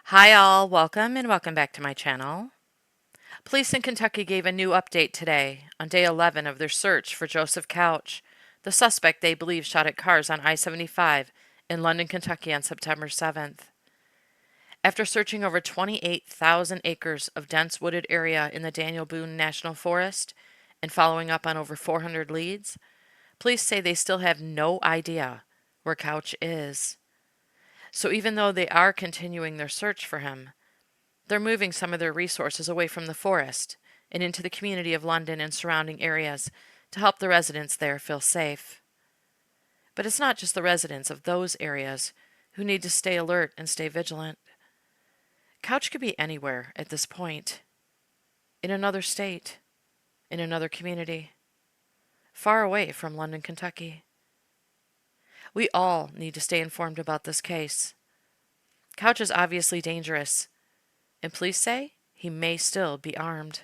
Hi all, welcome and welcome back to my channel. Police in Kentucky gave a new update today on day 11 of their search for Joseph Couch, the suspect they believe shot at cars on I-75 in London, Kentucky on September 7th. After searching over 28,000 acres of dense wooded area in the Daniel Boone National Forest and following up on over 400 leads, police say they still have no idea where Couch is. So even though they are continuing their search for him, they're moving some of their resources away from the forest and into the community of London and surrounding areas to help the residents there feel safe. But it's not just the residents of those areas who need to stay alert and stay vigilant. Couch could be anywhere at this point. In another state, in another community, far away from London, Kentucky. We all need to stay informed about this case. Couch is obviously dangerous, and police say he may still be armed.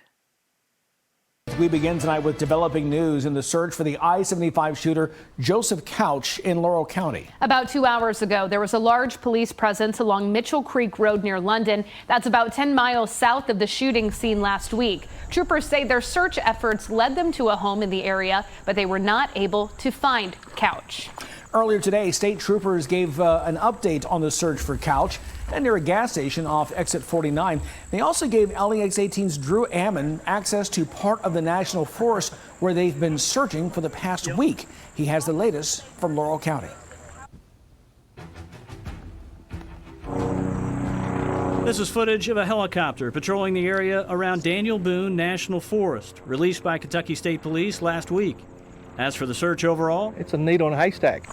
We begin tonight with developing news in the search for the I-75 shooter Joseph Couch in Laurel County. About 2 hours ago, there was a large police presence along Mitchell Creek Road near London. That's about 10 miles south of the shooting scene last week. Troopers say their search efforts led them to a home in the area, but they were not able to find Couch. Earlier today, state troopers gave an update on the search for Couch and near a gas station off exit 49. They also gave LEX 18's Drew Ammon access to part of the National Forest where they've been searching for the past week. He has the latest from Laurel County. This is footage of a helicopter patrolling the area around Daniel Boone National Forest, released by Kentucky State Police last week. As for the search overall, it's a needle in a haystack.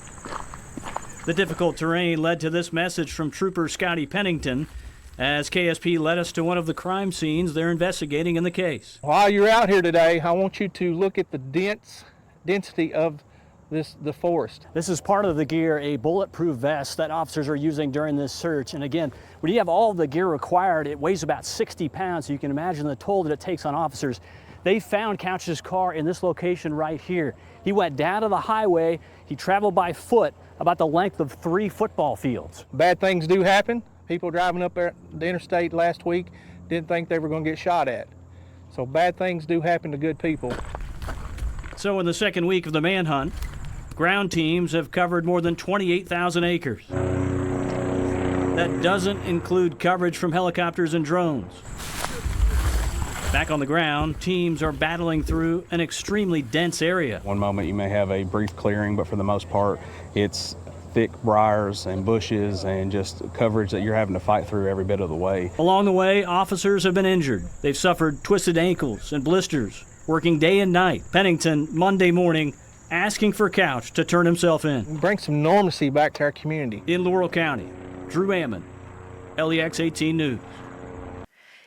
The difficult terrain led to this message from Trooper Scotty Pennington as KSP led us to one of the crime scenes they're investigating in the case. While you're out here today, I want you to look at the density of the forest. This is part of the gear, a bulletproof vest that officers are using during this search. And again, when you have all the gear required, it weighs about 60 pounds. So you can imagine the toll that it takes on officers. They found Couch's car in this location right here. He went down to the highway. He traveled by foot about the length of 3 football fields. Bad things do happen. People driving up there the interstate last week didn't think they were going to get shot at. So bad things do happen to good people. So in the second week of the manhunt, ground teams have covered more than 28,000 acres. That doesn't include coverage from helicopters and drones. Back on the ground, teams are battling through an extremely dense area. One moment you may have a brief clearing, but for the most part, it's thick briars and bushes and just coverage that you're having to fight through every bit of the way. Along the way, officers have been injured. They've suffered twisted ankles and blisters, working day and night. Pennington, Monday morning, asking for Couch to turn himself in. Bring some normalcy back to our community. In Laurel County, Drew Ammon, LEX 18 News.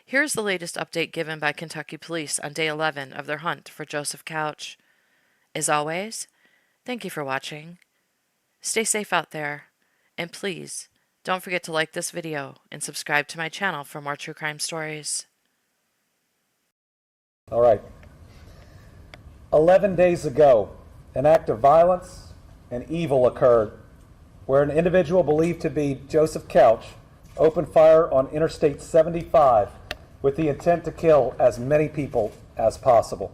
Here's the latest update given by Kentucky Police on day 11 of their hunt for Joseph Couch. As always, thank you for watching. Stay safe out there, and please don't forget to like this video and subscribe to my channel for more true crime stories. All right. 11 days ago, an act of violence and evil occurred where an individual believed to be Joseph Couch opened fire on Interstate 75 with the intent to kill as many people as possible.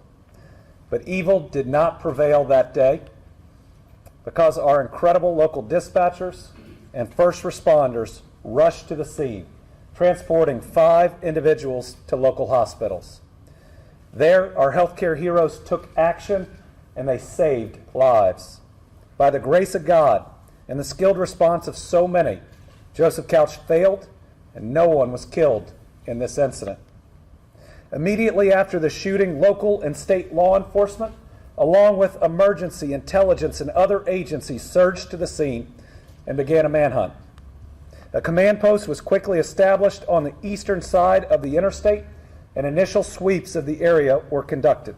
But evil did not prevail that day because our incredible local dispatchers and first responders rushed to the scene, transporting 5 individuals to local hospitals. There, our healthcare heroes took action and they saved lives. By the grace of God and the skilled response of so many, Joseph Couch failed and no one was killed in this incident. Immediately after the shooting, local and state law enforcement, along with emergency, intelligence, and other agencies, surged to the scene and began a manhunt. A command post was quickly established on the eastern side of the interstate, and initial sweeps of the area were conducted.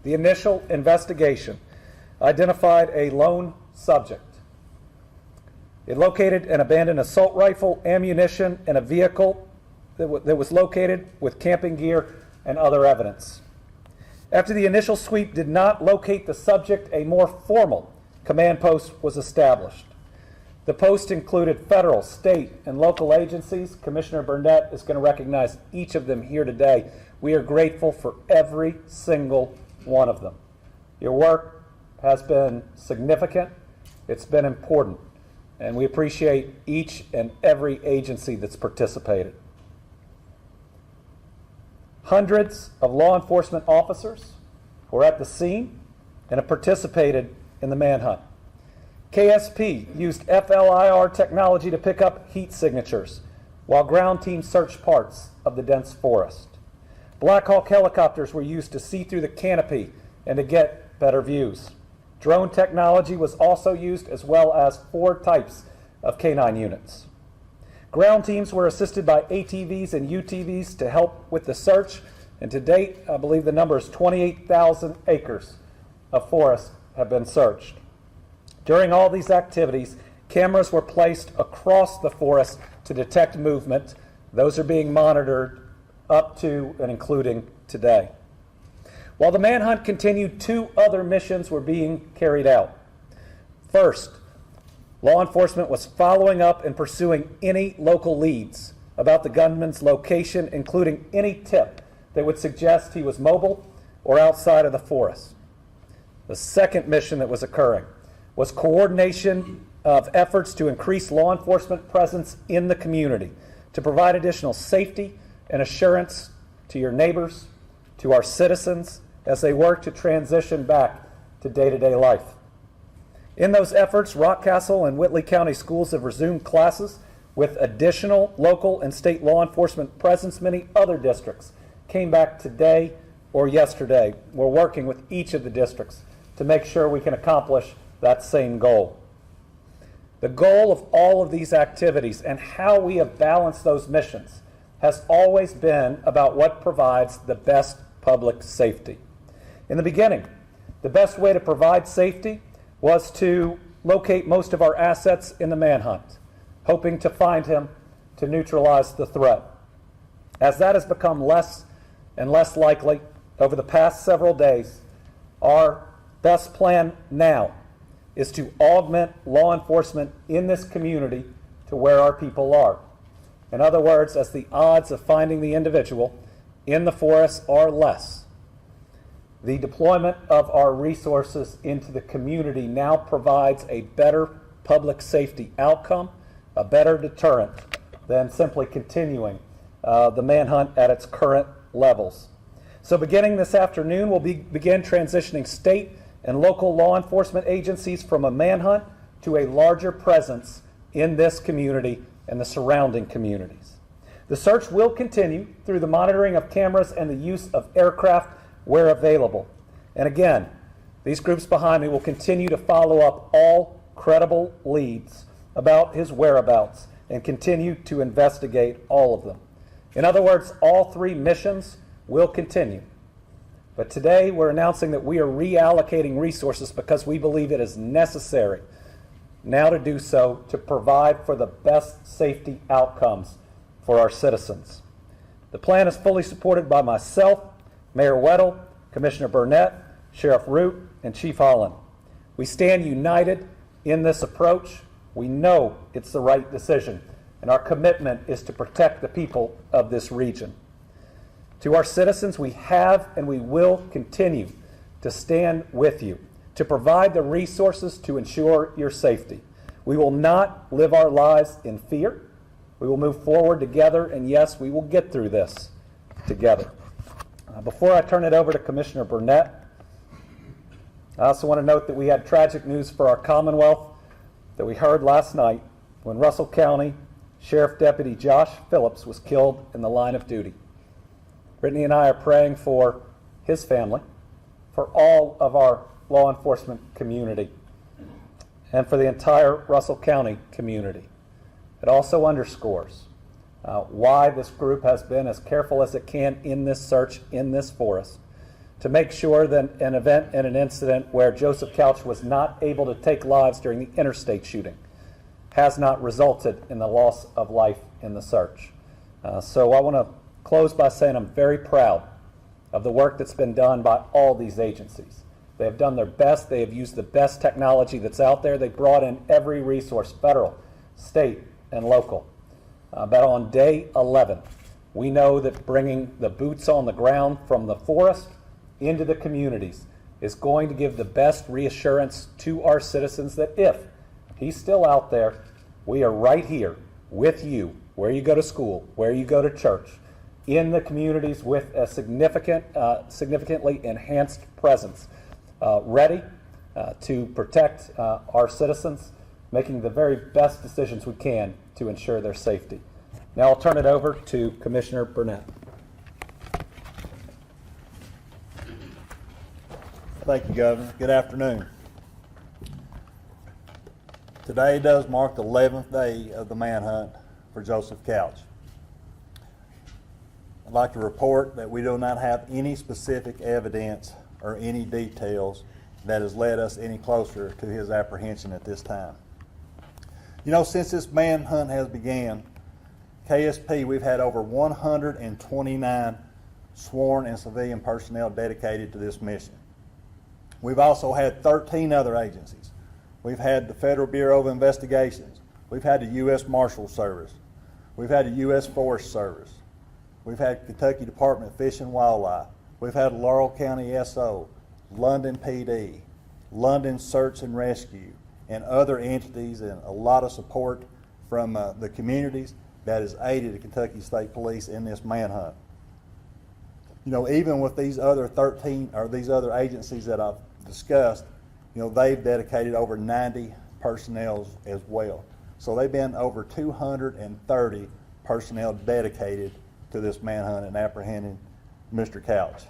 The initial investigation identified a lone subject. It located an abandoned assault rifle, ammunition, and a vehicle that was located with camping gear and other evidence. After the initial sweep did not locate the subject, a more formal command post was established. The post included federal, state, and local agencies. Commissioner Burnett is going to recognize each of them here today. We are grateful for every single one of them. Your work has been significant, it's been important, and we appreciate each and every agency that's participated. Hundreds of law enforcement officers were at the scene and have participated in the manhunt. KSP used FLIR technology to pick up heat signatures while ground teams searched parts of the dense forest. Black Hawk helicopters were used to see through the canopy and to get better views. Drone technology was also used, as well as 4 types of canine units. Ground teams were assisted by ATVs and UTVs to help with the search, and to date, I believe the number is 28,000 acres of forest have been searched. During all these activities, cameras were placed across the forest to detect movement. Those are being monitored up to and including today. While the manhunt continued, 2 other missions were being carried out. First, law enforcement was following up and pursuing any local leads about the gunman's location, including any tip that would suggest he was mobile or outside of the forest. The second mission that was occurring was coordination of efforts to increase law enforcement presence in the community, to provide additional safety and assurance to your neighbors, to our citizens, as they work to transition back to day-to-day life. In those efforts, Rockcastle and Whitley County schools have resumed classes with additional local and state law enforcement presence. Many other districts came back today or yesterday. We're working with each of the districts to make sure we can accomplish that same goal. The goal of all of these activities and how we have balanced those missions has always been about what provides the best public safety. In the beginning, the best way to provide safety was to locate most of our assets in the manhunt, hoping to find him to neutralize the threat. As that has become less and less likely over the past several days, our best plan now is to augment law enforcement in this community to where our people are. In other words, as the odds of finding the individual in the forest are less, the deployment of our resources into the community now provides a better public safety outcome, a better deterrent than simply continuing the manhunt at its current levels. So beginning this afternoon, we'll begin transitioning state and local law enforcement agencies from a manhunt to a larger presence in this community and the surrounding communities. The search will continue through the monitoring of cameras and the use of aircraft where available. And again, these groups behind me will continue to follow up all credible leads about his whereabouts and continue to investigate all of them. In other words, all 3 missions will continue. But today we're announcing that we are reallocating resources because we believe it is necessary now to do so to provide for the best safety outcomes for our citizens. The plan is fully supported by myself, Mayor Weddle, Commissioner Burnett, Sheriff Root, and Chief Holland. We stand united in this approach. We know it's the right decision, and our commitment is to protect the people of this region. To our citizens, we have and we will continue to stand with you, to provide the resources to ensure your safety. We will not live our lives in fear. We will move forward together, and yes, we will get through this together. Before I turn it over to Commissioner Burnett, I also want to note that we had tragic news for our Commonwealth that we heard last night when Russell County Sheriff Deputy Josh Phillips was killed in the line of duty. Brittany and I are praying for his family, for all of our law enforcement community, and for the entire Russell County community. It also underscores why this group has been as careful as it can in this search in this forest to make sure that an event and an incident where Joseph Couch was not able to take lives during the interstate shooting has not resulted in the loss of life in the search. So I want to close by saying I'm very proud of the work that's been done by all these agencies. They have done their best. They have used the best technology that's out there. They brought in every resource, federal, state, and local. But on day 11, we know that bringing the boots on the ground from the forest into the communities is going to give the best reassurance to our citizens that if he's still out there, we are right here with you, where you go to school, where you go to church, in the communities with a significantly enhanced presence, ready to protect our citizens, making the very best decisions we can to ensure their safety. Now I'll turn it over to Commissioner Burnett. Thank you, Governor. Good afternoon. Today does mark the 11th day of the manhunt for Joseph Couch. I'd like to report that we do not have any specific evidence or any details that has led us any closer to his apprehension at this time. You know, since this manhunt has began, KSP, we've had over 129 sworn and civilian personnel dedicated to this mission. We've also had 13 other agencies. We've had the Federal Bureau of Investigations. We've had the U.S. Marshal Service. We've had the U.S. Forest Service. We've had Kentucky Department of Fish and Wildlife. We've had Laurel County SO, London PD, London Search and Rescue, and other entities, and a lot of support from the communities that has aided the Kentucky State Police in this manhunt. You know, even with these other 13 or these other agencies that I've discussed, you know, they've dedicated over 90 personnel as well. So they've been over 230 personnel dedicated to this manhunt and apprehending Mr. Couch.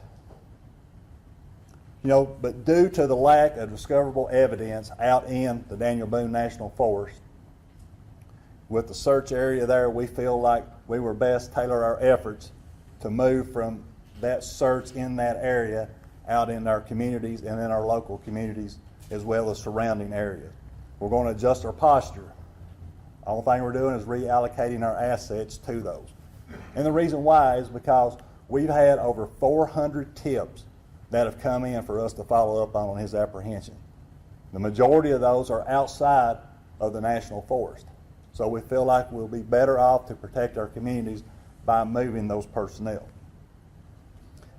You know, but due to the lack of discoverable evidence out in the Daniel Boone National Forest, with the search area there, we feel like we were best tailor our efforts to move from that search in that area out in our communities and in our local communities as well as surrounding areas. We're going to adjust our posture. The only thing we're doing is reallocating our assets to those. And the reason why is because we've had over 400 tips that have come in for us to follow up on his apprehension. The majority of those are outside of the National Forest. So we feel like we'll be better off to protect our communities by moving those personnel.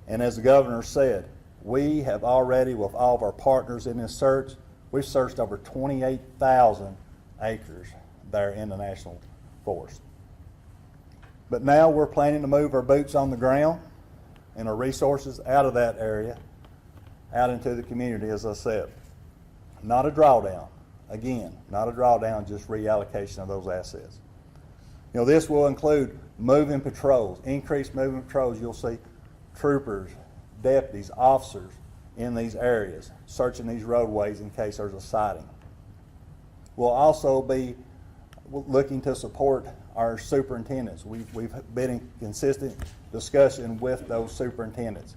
And as the governor said, we have already, with all of our partners in this search, we've searched over 28,000 acres there in the National Forest. But now we're planning to move our boots on the ground and our resources out of that area, out into the community, as I said. Not a drawdown. Again, not a drawdown, just reallocation of those assets. You know, this will include moving patrols, increased moving patrols. You'll see troopers, deputies, officers in these areas, searching these roadways in case there's a sighting. We'll also be looking to support our superintendents. We've been in consistent discussion with those superintendents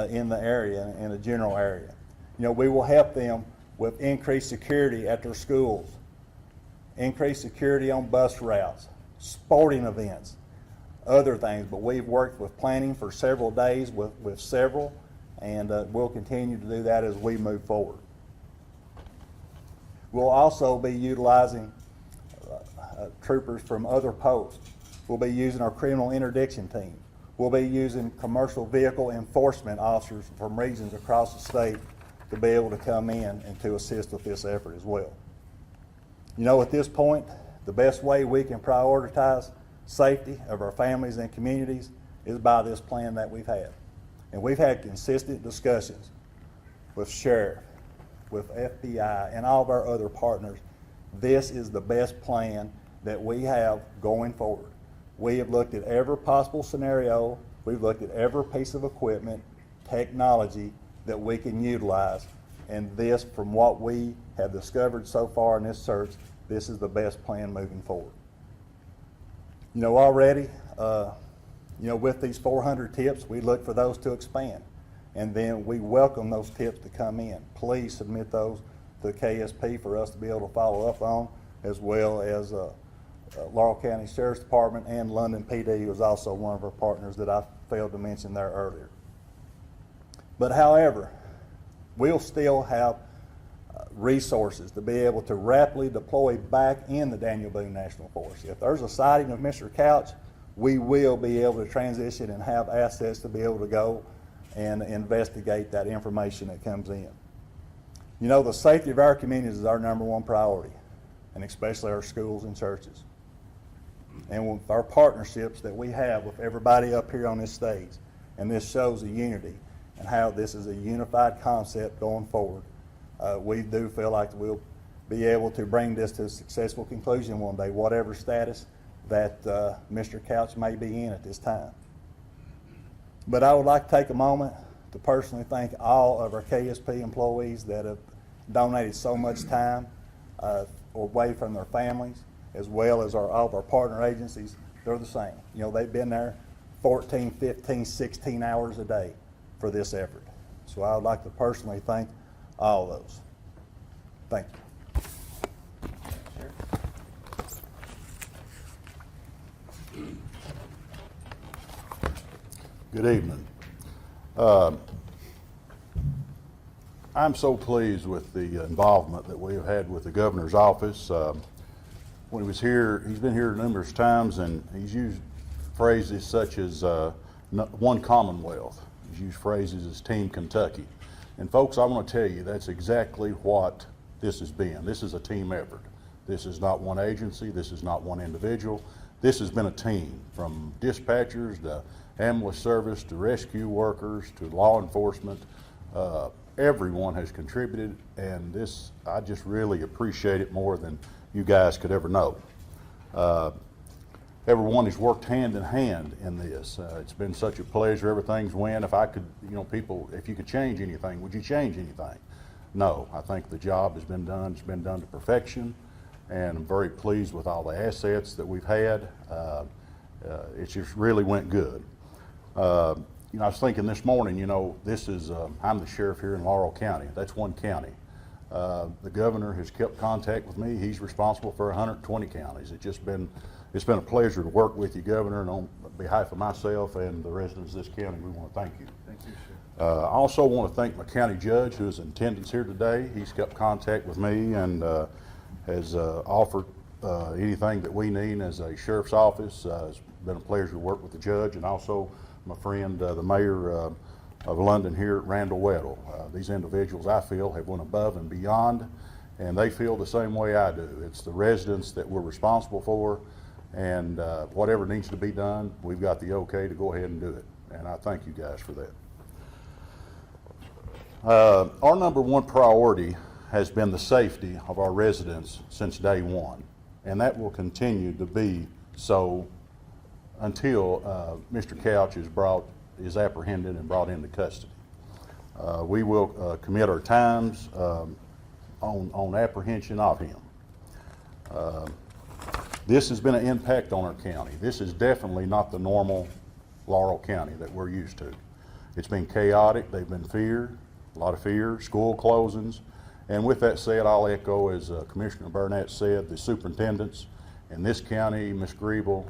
in the area, in the general area. You know, we will help them with increased security at their schools, increased security on bus routes, sporting events, other things. But we've worked with planning for several days with several, and we'll continue to do that as we move forward. We'll also be utilizing troopers from other posts. We'll be using our criminal interdiction team. We'll be using commercial vehicle enforcement officers from regions across the state to be able to come in and to assist with this effort as well. You know, at this point, the best way we can prioritize safety of our families and communities is by this plan that we've had. And we've had consistent discussions with Sheriff, with FBI, and all of our other partners. This is the best plan that we have going forward. We have looked at every possible scenario. We've looked at every piece of equipment, technology that we can utilize. And this, from what we have discovered so far in this search, this is the best plan moving forward. You know, already, you know, with these 400 tips, we look for those to expand. And then we welcome those tips to come in. Please submit those to the KSP for us to be able to follow up on, as well as Laurel County Sheriff's Department and London PD was also one of our partners that I failed to mention there earlier. But however, we'll still have resources to be able to rapidly deploy back in the Daniel Boone National Forest. If there's a sighting of Mr. Couch, we will be able to transition and have assets to be able to go and investigate that information that comes in. You know, the safety of our communities is our #1 priority, and especially our schools and churches. And with our partnerships that we have with everybody up here on this stage, and this shows the unity and how this is a unified concept going forward, we do feel like we'll be able to bring this to a successful conclusion one day, whatever status that Mr. Couch may be in at this time. But I would like to take a moment to personally thank all of our KSP employees that have donated so much time away from their families, as well as all of our partner agencies. They're the same. You know, they've been there 14, 15, 16 hours a day for this effort. So I would like to personally thank all of those. Thank you. Good evening. I'm so pleased with the involvement that we have had with the governor's office. When he was here, he's been here numerous times, and he's used phrases such as one Commonwealth. He's used phrases as Team Kentucky. And folks, I want to tell you, that's exactly what this has been. This is a team effort. This is not one agency. This is not one individual. This has been a team, from dispatchers to ambulance service to rescue workers to law enforcement. Everyone has contributed, and this, I just really appreciate it more than you guys could ever know. Everyone has worked hand in hand in this. It's been such a pleasure. Everything's win. If I could, you know, people, if you could change anything, would you change anything? No, I think the job has been done. It's been done to perfection, and I'm very pleased with all the assets that we've had. It just really went good. You know, I was thinking this morning, you know, this is, I'm the sheriff here in Laurel County. That's one county. The governor has kept contact with me. He's responsible for 120 counties. It's been a pleasure to work with you, Governor, and on behalf of myself and the residents of this county, we want to thank you. Thank you, sir. I also want to thank my county judge, who is in attendance here today. He's kept contact with me and has offered anything that we need as a sheriff's office. It's been a pleasure to work with the judge, and also my friend, the mayor of London here, Randall Weddle. These individuals, I feel, have went above and beyond, and they feel the same way I do. It's the residents that we're responsible for, and whatever needs to be done, we've got the okay to go ahead and do it, and I thank you guys for that. Our #1 priority has been the safety of our residents since day one, and that will continue to be so until Mr. Couch is apprehended and brought into custody. We will commit our times on apprehension of him. This has been an impact on our county. This is definitely not the normal Laurel County that we're used to. It's been chaotic. They've been feared, a lot of fear, school closings. And with that said, I'll echo, as Commissioner Burnett said, the superintendents in this county, Ms. Griebel,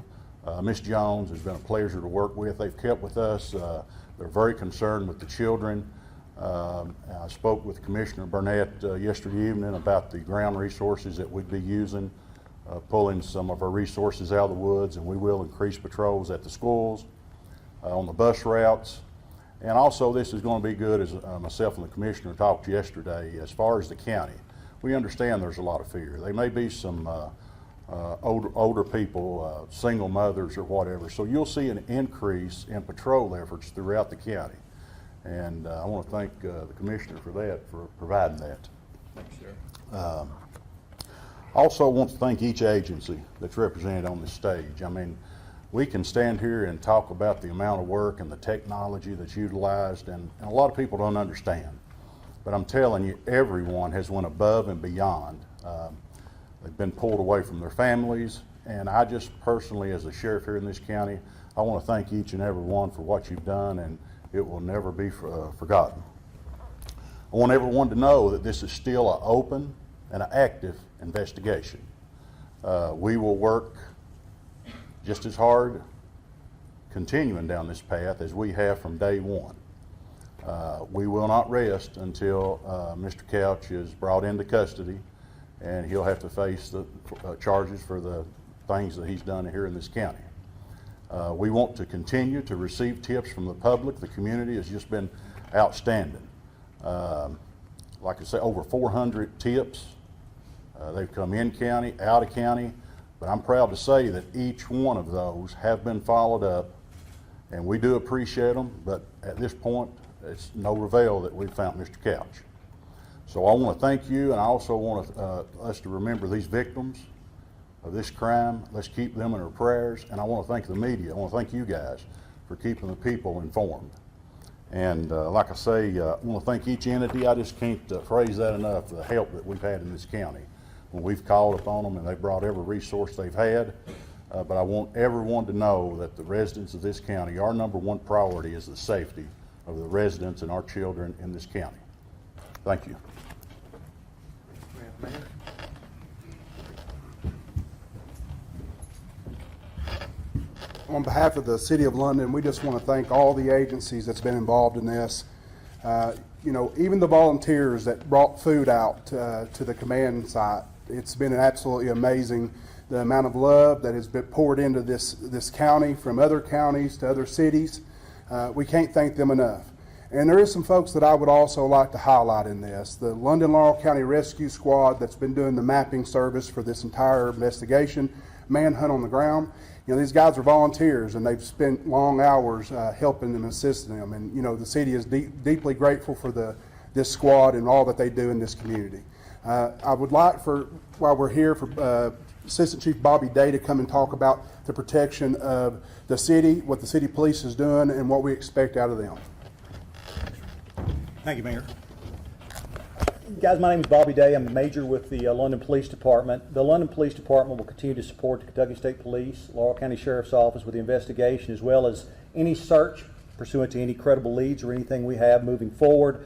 Ms. Jones, has been a pleasure to work with. They've kept with us. They're very concerned with the children. I spoke with Commissioner Burnett yesterday evening about the ground resources that we'd be using, pulling some of our resources out of the woods, and we will increase patrols at the schools, on the bus routes. And also, this is going to be good, as myself and the commissioner talked yesterday, as far as the county. We understand there's a lot of fear. There may be some older people, single mothers or whatever. So you'll see an increase in patrol efforts throughout the county. And I want to thank the commissioner for that, for providing that. Thanks, sir. Also want to thank each agency that's represented on this stage. I mean, we can stand here and talk about the amount of work and the technology that's utilized, and a lot of people don't understand. But I'm telling you, everyone has went above and beyond. They've been pulled away from their families, and I just personally, as a sheriff here in this county, I want to thank each and every one for what you've done, and it will never be forgotten. I want everyone to know that this is still an open and an active investigation. We will work just as hard continuing down this path as we have from day one. We will not rest until Mr. Couch is brought into custody, and he'll have to face the charges for the things that he's done here in this county. We want to continue to receive tips from the public. The community has just been outstanding. Like I say, over 400 tips. They've come in county, out of county, but I'm proud to say that each one of those have been followed up, and we do appreciate them, but at this point, it's no avail that we've found Mr. Couch. So I want to thank you, and I also want us to remember these victims of this crime. Let's keep them in our prayers, and I want to thank the media. I want to thank you guys for keeping the people informed. And like I say, I want to thank each entity. I just can't phrase that enough, the help that we've had in this county when we've called upon them, and they've brought every resource they've had. But I want everyone to know that the residents of this county, our #1 priority is the safety of the residents and our children in this county. Thank you. On behalf of the City of London, we just want to thank all the agencies that's been involved in this. You know, even the volunteers that brought food out to the command site. It's been absolutely amazing, the amount of love that has been poured into this county from other counties to other cities. We can't thank them enough. And there is some folks that I would also like to highlight in this. The London Laurel County Rescue Squad that's been doing the mapping service for this entire investigation, Manhunt on the ground. You know, these guys are volunteers, and they've spent long hours helping and assisting them. And, you know, the city is deeply grateful for this squad and all that they do in this community. I would like while we're here, for Assistant Chief Bobby Day to come and talk about the protection of the city, what the city police is doing, and what we expect out of them. Thank you, Mayor. Guys, my name is Bobby Day. I'm a major with the London Police Department. The London Police Department will continue to support the Kentucky State Police, Laurel County Sheriff's Office with the investigation, as well as any search pursuant to any credible leads or anything we have moving forward.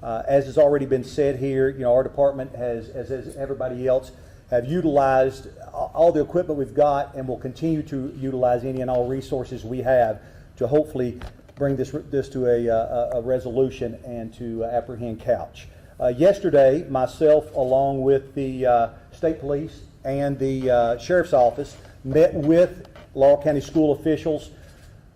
As has already been said here, you know, our department has, as everybody else, have utilized all the equipment we've got, and will continue to utilize any and all resources we have to hopefully bring this to a resolution and to apprehend Couch. Yesterday, myself, along with the state police and the sheriff's office, met with Laurel County school officials,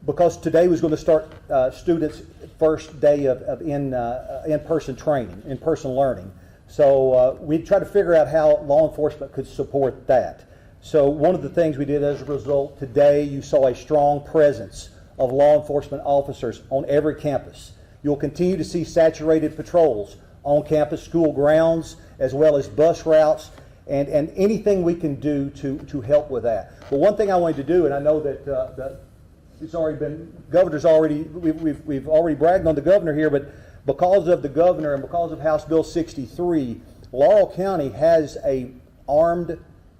because today was going to start students' first day of in-person training, in-person learning. So we tried to figure out how law enforcement could support that. So one of the things we did as a result, today you saw a strong presence of law enforcement officers on every campus. You'll continue to see saturated patrols on campus, school grounds, as well as bus routes, and anything we can do to help with that. But one thing I wanted to do, and I know that it's already been, we've already bragged on the governor here, but because of the governor and because of House Bill 63, Laurel County has a armed,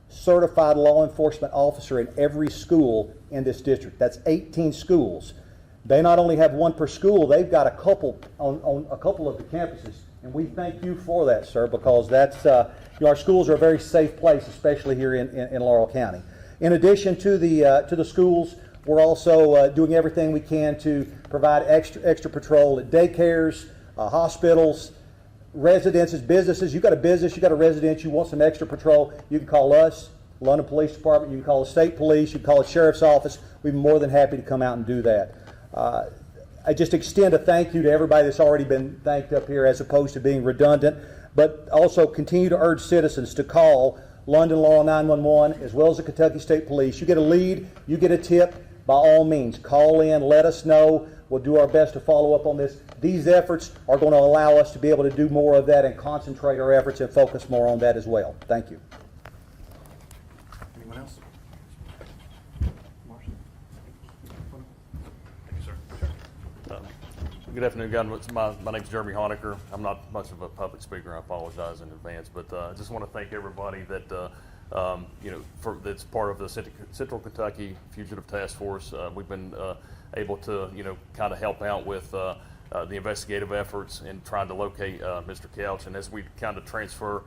certified law enforcement officer in every school in this district. That's 18 schools. They not only have one per school, they've got a couple on a couple of the campuses. And we thank you for that, sir, because that's, you know, our schools are a very safe place, especially here in Laurel County. In addition to the schools, we're also doing everything we can to provide extra patrol at daycares, hospitals, residences, businesses. You got a business, you got a residence, you want some extra patrol, you can call us, London Police Department, you can call the state police, you can call the sheriff's office. We'd be more than happy to come out and do that. I just extend a thank you to everybody that's already been thanked up here, as opposed to being redundant, but also continue to urge citizens to call London Laurel 911 as well as the Kentucky State Police. You get a lead, you get a tip, by all means, call in, let us know. We'll do our best to follow up on this. These efforts are going to allow us to be able to do more of that and concentrate our efforts and focus more on that as well. Thank you. Anyone else? Good afternoon, guys. My name's Jeremy Honecker. I'm not much of a public speaker. I apologize in advance, but I just want to thank everybody that you know, that's part of the Central Kentucky Fugitive Task Force. We've been able to, you know, kind of help out with the investigative efforts and trying to locate Mr. Couch. And as we kind of transfer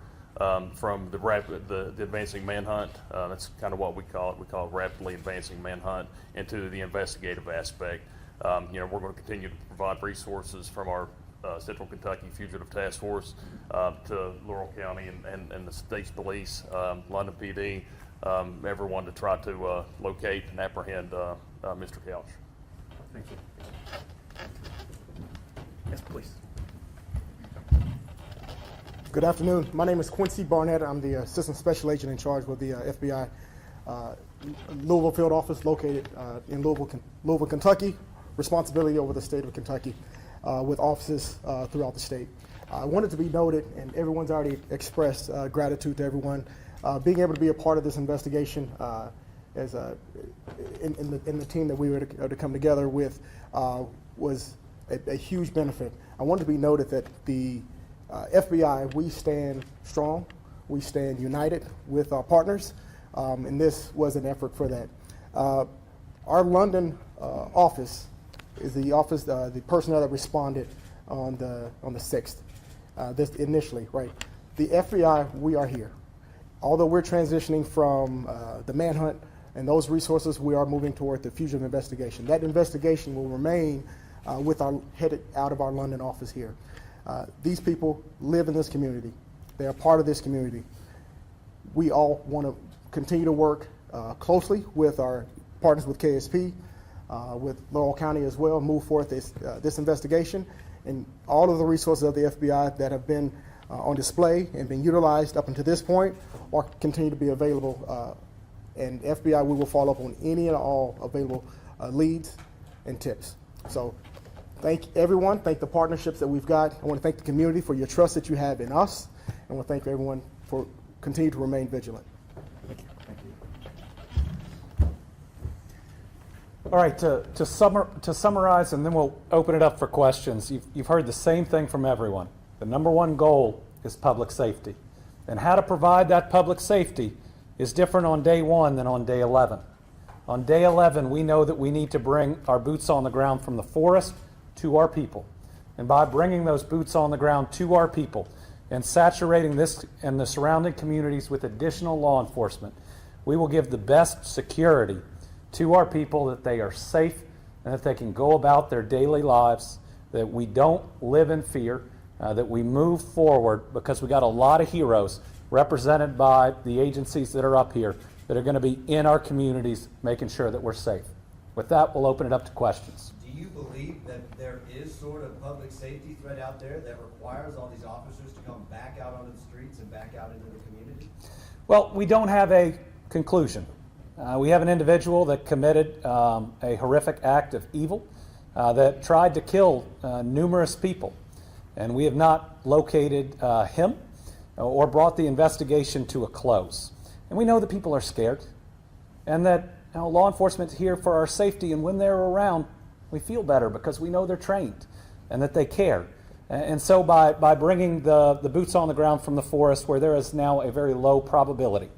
from the advancing manhunt, that's kind of what we call it. We call it rapidly advancing manhunt, into the investigative aspect. We're going to continue to provide resources from our Central Kentucky Fugitive Task Force to Laurel County and the state's police, London PD, everyone to try to locate and apprehend Mr. Couch. Thank you. Yes, please. Good afternoon. My name is Quincy Barnett. I'm the Assistant Special Agent in charge with the FBI Louisville Field Office located in Louisville, Kentucky. Responsibility over the state of Kentucky with offices throughout the state. I wanted to be noted, and everyone's already expressed gratitude to everyone. Being able to be a part of this investigation as in the team that we were to come together with was a huge benefit. I wanted to be noted that the FBI, we stand strong, we stand united with our partners, and this was an effort for that. Our London office is the office, the personnel that responded on the 6th, this initially, right? The FBI, we are here. Although we're transitioning from the Manhunt and those resources, we are moving toward the fugitive investigation. That investigation will remain headed out of our London office here. These people live in this community. They are part of this community. We all want to continue to work closely with our partners with KSP, with Laurel County as well, move forth this investigation, and all of the resources of the FBI that have been on display and been utilized up until this point or continue to be available. And FBI, we will follow up on any and all available leads and tips. So thank everyone. Thank the partnerships that we've got. I want to thank the community for your trust that you have in us. And I want to thank everyone for continue to remain vigilant. Thank you. Thank you. All right, to summarize, and then we'll open it up for questions. You've heard the same thing from everyone. The number one goal is public safety. And how to provide that public safety is different on day 1 than on day 11. On day 11, we know that we need to bring our boots on the ground from the forest to our people. And by bringing those boots on the ground to our people and saturating this and the surrounding communities with additional law enforcement, we will give the best security to our people, that they are safe and that they can go about their daily lives, that we don't live in fear, that we move forward, because we got a lot of heroes represented by the agencies that are up here that are going to be in our communities making sure that we're safe. With that, we'll open it up to questions. Do you believe that there is sort of public safety threat out there that requires all these officers to come back out onto the streets and back out into the community? Well, we don't have a conclusion. We have an individual that committed a horrific act of evil that tried to kill numerous people. And we have not located him or brought the investigation to a close. And we know that people are scared, and that law enforcement is here for our safety, and when they're around, we feel better because we know they're trained and that they care. And so by bringing the boots on the ground from the forest, where there is now a very low probability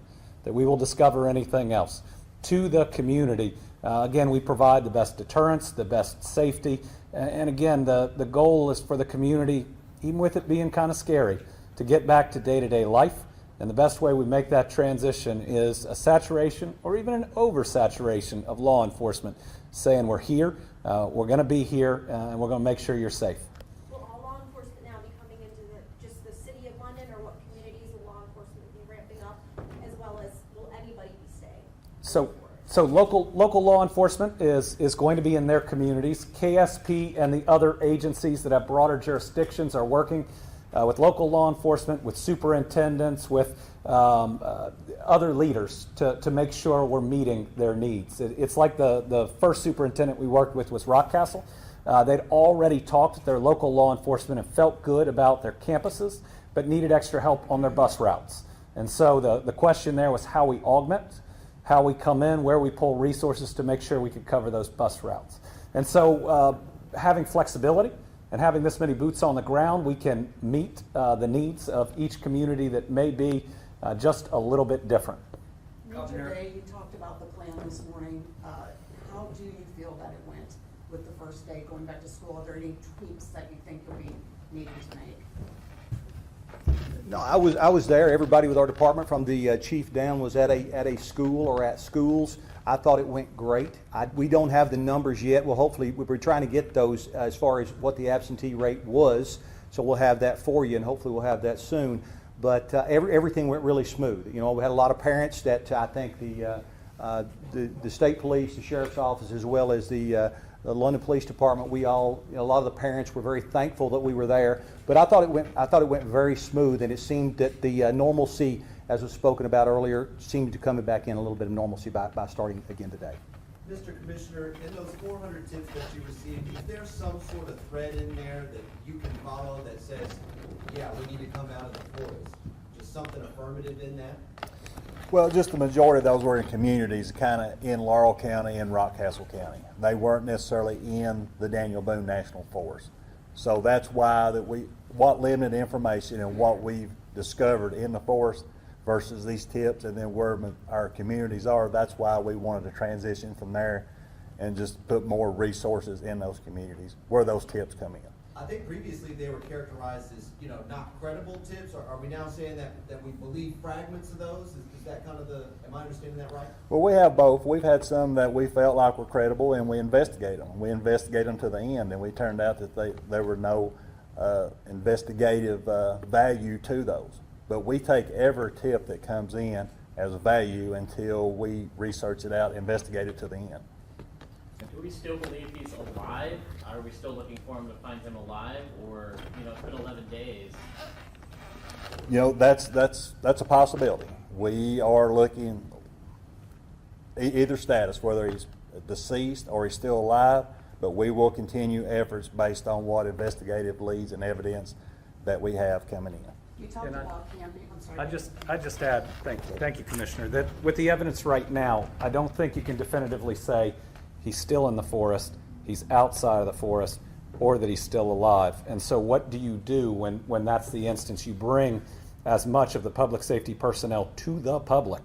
that we will discover anything else, to the community, again, we provide the best deterrence, the best safety, and again, the goal is for the community, even with it being kind of scary, to get back to day-to-day life. And the best way we make that transition is a saturation or even an oversaturation of law enforcement, saying we're here, we're going to be here, and we're going to make sure you're safe. Will all law enforcement now be coming into just the city of London, or what communities will law enforcement be ramping up, as well as will anybody be staying? So local law enforcement is going to be in their communities. KSP and the other agencies that have broader jurisdictions are working with local law enforcement, with superintendents, with other leaders to make sure we're meeting their needs. It's like the first superintendent we worked with was Rockcastle. They'd already talked with their local law enforcement and felt good about their campuses, but needed extra help on their bus routes. And so the question there was how we augment, how we come in, where we pull resources to make sure we could cover those bus routes. And so having flexibility and having this many boots on the ground, we can meet the needs of each community that may be just a little bit different. Major Day, you talked about the plan this morning. How do you feel that it went with the first day going back to school? Are there any tweaks that you think will be needed to make? No, I was there. Everybody with our department, from the chief down, was at a school or at schools. I thought it went great. We don't have the numbers yet. Well, hopefully, we're trying to get those as far as what the absentee rate was. So we'll have that for you, and hopefully we'll have that soon. But everything went really smooth. You know, we had a lot of parents that I think the state police, the sheriff's office, as well as the London Police Department, a lot of the parents were very thankful that we were there. But I thought it went very smooth, and it seemed that the normalcy, as was spoken about earlier, seemed to come back in a little bit of normalcy by starting again today. Mr. Commissioner, in those 400 tips that you received, is there some sort of thread in there that you can follow that says, yeah, we need to come out of the forest? Just something affirmative in that? Well, just the majority of those were in communities kind of in Laurel County and Rockcastle County. They weren't necessarily in the Daniel Boone National Forest. So that's why what limited information and what we've discovered in the forest versus these tips and then where our communities are, that's why we wanted to transition from there and just put more resources in those communities where those tips come in. I think previously they were characterized as, not credible tips. Are we now saying that we believe fragments of those? Is that kind of am I understanding that right? Well, we have both. We've had some that we felt like were credible and we investigate them. We investigate them to the end, and we turned out that there were no investigative value to those. But we take every tip that comes in as a value until we research it out, investigate it to the end. Do we still believe he's alive? Are we still looking for him to find him alive? Or, it's been 11 days. That's a possibility. We are looking either status, whether he's deceased or he's still alive, but we will continue efforts based on what investigative leads and evidence that we have coming in. You talked about camping. I'm sorry. I just add, thank you, Commissioner, that with the evidence right now, I don't think you can definitively say he's still in the forest, he's outside of the forest, or that he's still alive. And so what do you do when that's the instance? You bring as much of the public safety personnel to the public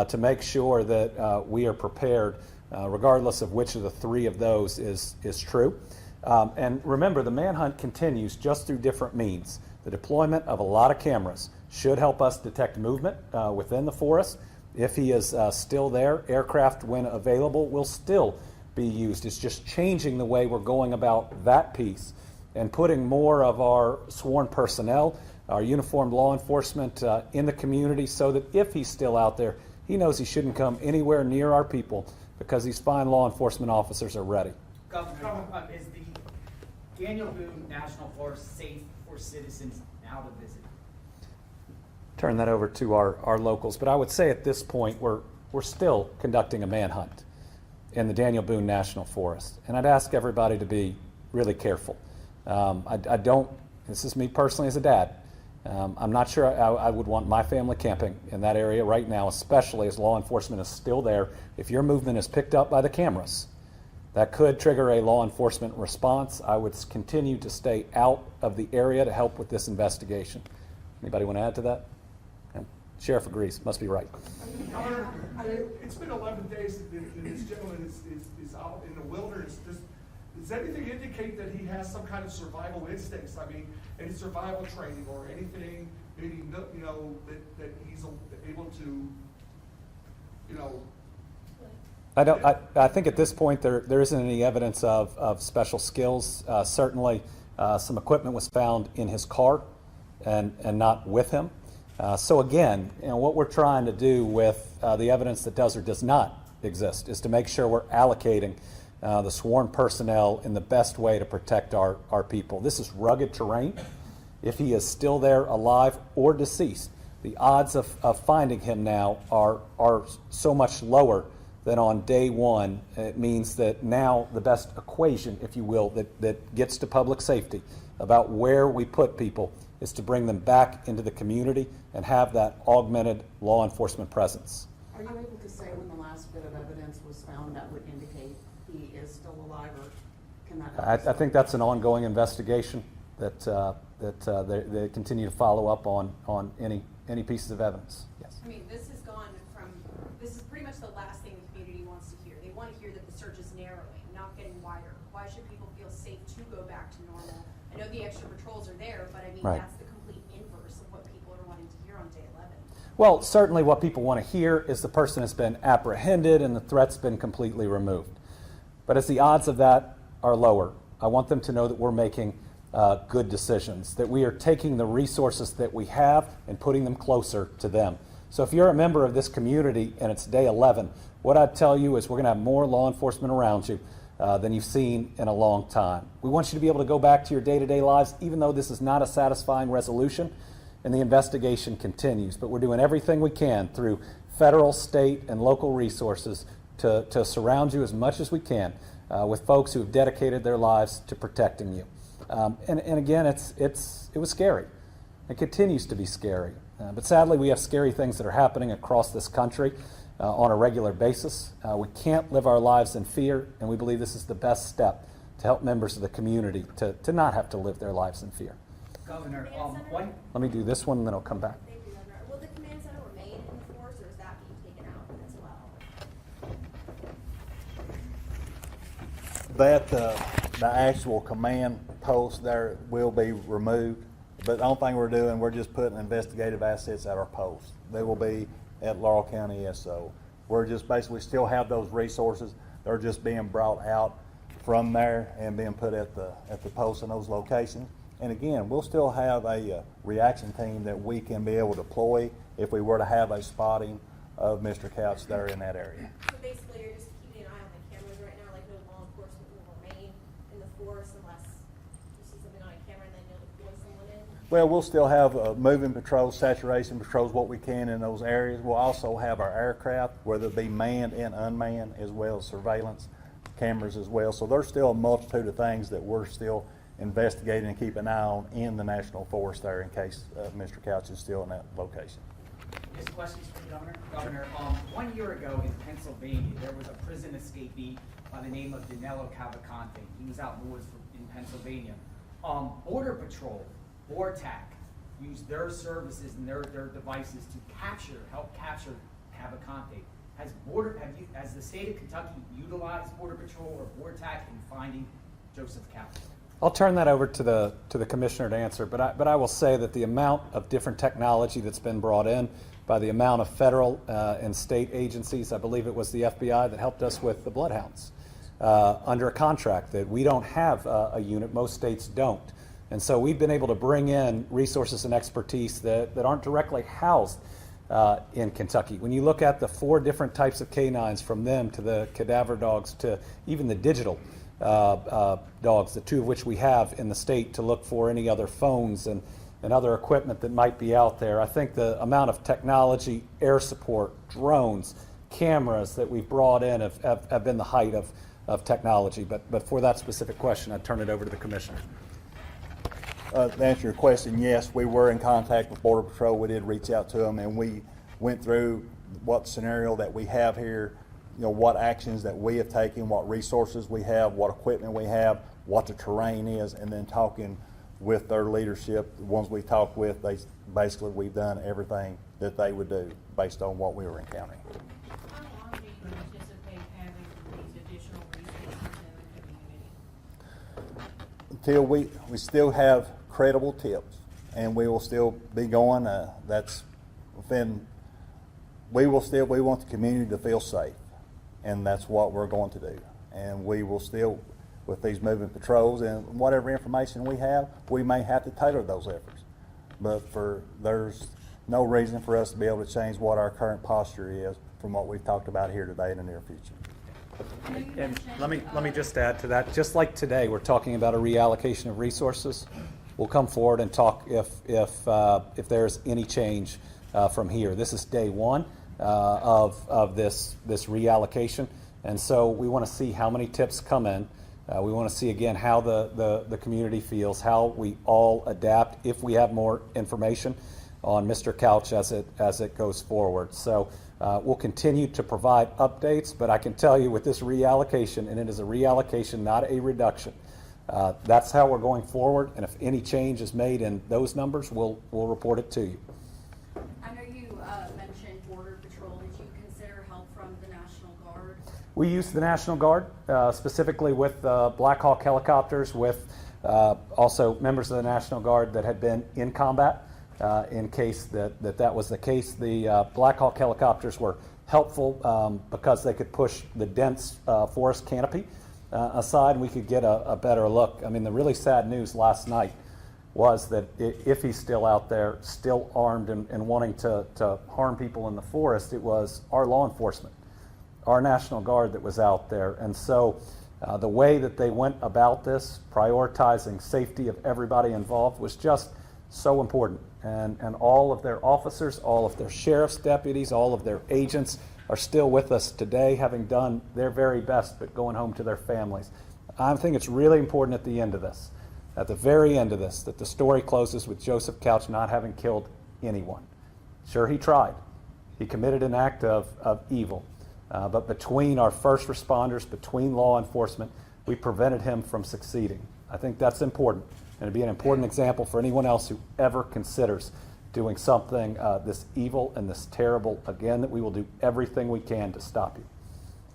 to make sure that we are prepared, regardless of which of the three of those is true. And remember, the manhunt continues just through different means. The deployment of a lot of cameras should help us detect movement within the forest. If he is still there, aircraft, when available, will still be used. It's just changing the way we're going about that piece and putting more of our sworn personnel, our uniformed law enforcement in the community so that if he's still out there, he knows he shouldn't come anywhere near our people because these fine law enforcement officers are ready. Governor, is the Daniel Boone National Forest safe for citizens now to visit? Turn that over to our locals, but I would say at this point we're still conducting a manhunt in the Daniel Boone National Forest, and I'd ask everybody to be really careful. This is me personally as a dad, I'm not sure I would want my family camping in that area right now, especially as law enforcement is still there. If your movement is picked up by the cameras, that could trigger a law enforcement response. I would continue to stay out of the area to help with this investigation. Anybody want to add to that? Sheriff agrees. Must be right. Governor, it's been 11 days that this gentleman is out in the wilderness. Does anything indicate that he has some kind of survival instincts? I mean, any survival training or anything, maybe, that he's able to, I think at this point there isn't any evidence of special skills. Certainly, some equipment was found in his car and not with him. So again, what we're trying to do with the evidence that does or does not exist is to make sure we're allocating the sworn personnel in the best way to protect our people. This is rugged terrain. If he is still there alive or deceased, the odds of finding him now are so much lower than on day one. It means that now the best equation, if you will, that gets to public safety about where we put people is to bring them back into the community and have that augmented law enforcement presence. Are you able to say when the last bit of evidence was found that would indicate he is still alive, or can that? I think that's an ongoing investigation that they continue to follow up on any pieces of evidence. Yes. I mean, this is pretty much the last thing the community wants to hear. They want to hear that the search is narrowing, not getting wider. Why should people feel safe to go back to normal? I know the extra patrols are there, but I mean, right. That's the complete inverse of what people are wanting to hear on day 11. Well, certainly what people want to hear is the person has been apprehended and the threat's been completely removed. But as the odds of that are lower, I want them to know that we're making good decisions, that we are taking the resources that we have and putting them closer to them. So if you're a member of this community and it's day 11, what I'd tell you is we're going to have more law enforcement around you than you've seen in a long time. We want you to be able to go back to your day-to-day lives, even though this is not a satisfying resolution and the investigation continues. But we're doing everything we can through federal, state, and local resources to surround you as much as we can with folks who have dedicated their lives to protecting you. And again, it was scary. It continues to be scary. But sadly, we have scary things that are happening across this country on a regular basis. We can't live our lives in fear, and we believe this is the best step to help members of the community to not have to live their lives in fear. Governor, Let me do this one, and then I'll come back. Thank you, Governor. Will the command center remain in the force, or is that being taken out as well? That the actual command post there will be removed, but the only thing we're doing, we're just putting investigative assets at our post. They will be at Laurel County SO. We're just basically still have those resources. They're just being brought out from there and being put at the posts in those locations. And again, we'll still have a reaction team that we can be able to deploy if we were to have a spotting of Mr. Couch there in that area. So basically, you're just keeping an eye on the cameras right now, like no law enforcement will remain in the force unless you see something on a camera and then you'll deploy someone in? Well, we'll still have moving patrols, saturation patrols, what we can in those areas. We'll also have our aircraft, whether it be manned and unmanned, as well as surveillance cameras as well. So there's still a multitude of things that we're still investigating and keep an eye on in the National Forest there in case Mr. Couch is still in that location. This question's for the Governor. Governor, 1 year ago in Pennsylvania, there was a prison escapee by the name of Danilo Cavalcante. He was out north in Pennsylvania. Border Patrol, BORTAC, used their services and their devices to help capture Cavalcante. Has the state of Kentucky utilized Border Patrol or BORTAC in finding Joseph Couch? I'll turn that over to the commissioner to answer, but I will say that the amount of different technology that's been brought in by the amount of federal and state agencies, I believe it was the FBI that helped us with the bloodhounds under a contract that we don't have a unit, most states don't. And so we've been able to bring in resources and expertise that aren't directly housed in Kentucky. When you look at the 4 different types of canines, from them to the cadaver dogs to even the digital dogs, the 2 of which we have in the state to look for any other phones and other equipment that might be out there. I think the amount of technology, air support, drones, cameras that we've brought in have been the height of technology. But for that specific question, I'd turn it over to the commissioner. To answer your question, yes, we were in contact with Border Patrol. We did reach out to them, and we went through what scenario that we have here, what actions that we have taken, what resources we have, what equipment we have, what the terrain is, and then talking with their leadership. The ones we talked with, we've done everything that they would do based on what we were encountering. How long do you anticipate having these additional resources in the community? Until we still have credible tips, and we will still be going. We want the community to feel safe, and that's what we're going to do. And we will still, with these moving patrols and whatever information we have, we may have to tailor those efforts. But there's no reason for us to be able to change what our current posture is from what we've talked about here today in the near future. And let me just add to that. Just like today, we're talking about a reallocation of resources. We'll come forward and talk if there's any change from here. This is day 1 of this reallocation, and so we want to see how many tips come in. We want to see again how the community feels, how we all adapt if we have more information on Mr. Couch as it goes forward. So we'll continue to provide updates, but I can tell you with this reallocation, and it is a reallocation, not a reduction, that's how we're going forward, and if any change is made in those numbers, we'll report it to you. I know you mentioned Border Patrol. Did you consider help from the National Guard? We use the National Guard, specifically with Black Hawk helicopters, with also members of the National Guard that had been in combat in case that was the case. The Black Hawk helicopters were helpful because they could push the dense forest canopy aside, and we could get a better look. I mean, the really sad news last night was that if he's still out there, still armed and wanting to harm people in the forest, it was our law enforcement, our National Guard that was out there. And so the way that they went about this, prioritizing safety of everybody involved, was just so important. And all of their officers, all of their sheriff's deputies, all of their agents are still with us today, having done their very best, but going home to their families. I think it's really important at the end of this, at the very end of this, that the story closes with Joseph Couch not having killed anyone. Sure, he tried. He committed an act of evil. But between our first responders, between law enforcement, we prevented him from succeeding. I think that's important, and it'd be an important example for anyone else who ever considers doing something this evil and this terrible again, that we will do everything we can to stop you.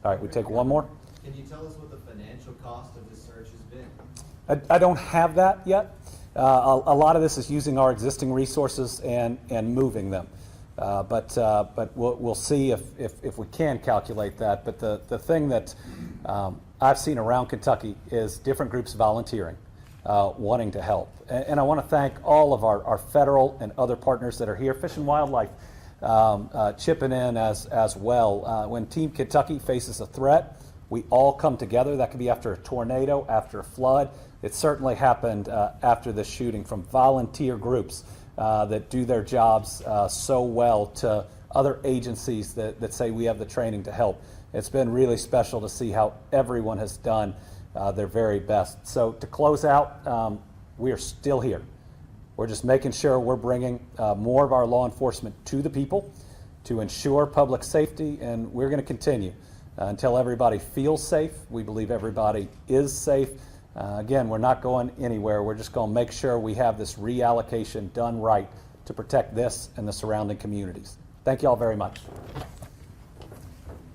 All right, we take one more. Can you tell us what the financial cost of this search has been? I don't have that yet. A lot of this is using our existing resources and moving them. But we'll see if we can calculate that. But the thing that I've seen around Kentucky is different groups volunteering, wanting to help. And I want to thank all of our federal and other partners that are here, Fish and Wildlife, chipping in as well. When Team Kentucky faces a threat, we all come together. That could be after a tornado, after a flood. It certainly happened after the shooting, from volunteer groups that do their jobs so well to other agencies that say we have the training to help. It's been really special to see how everyone has done their very best. So to close out, we are still here. We're just making sure we're bringing more of our law enforcement to the people to ensure public safety, and we're going to continue until everybody feels safe. We believe everybody is safe. Again, we're not going anywhere. We're just going to make sure we have this reallocation done right to protect this and the surrounding communities. Thank you all very much.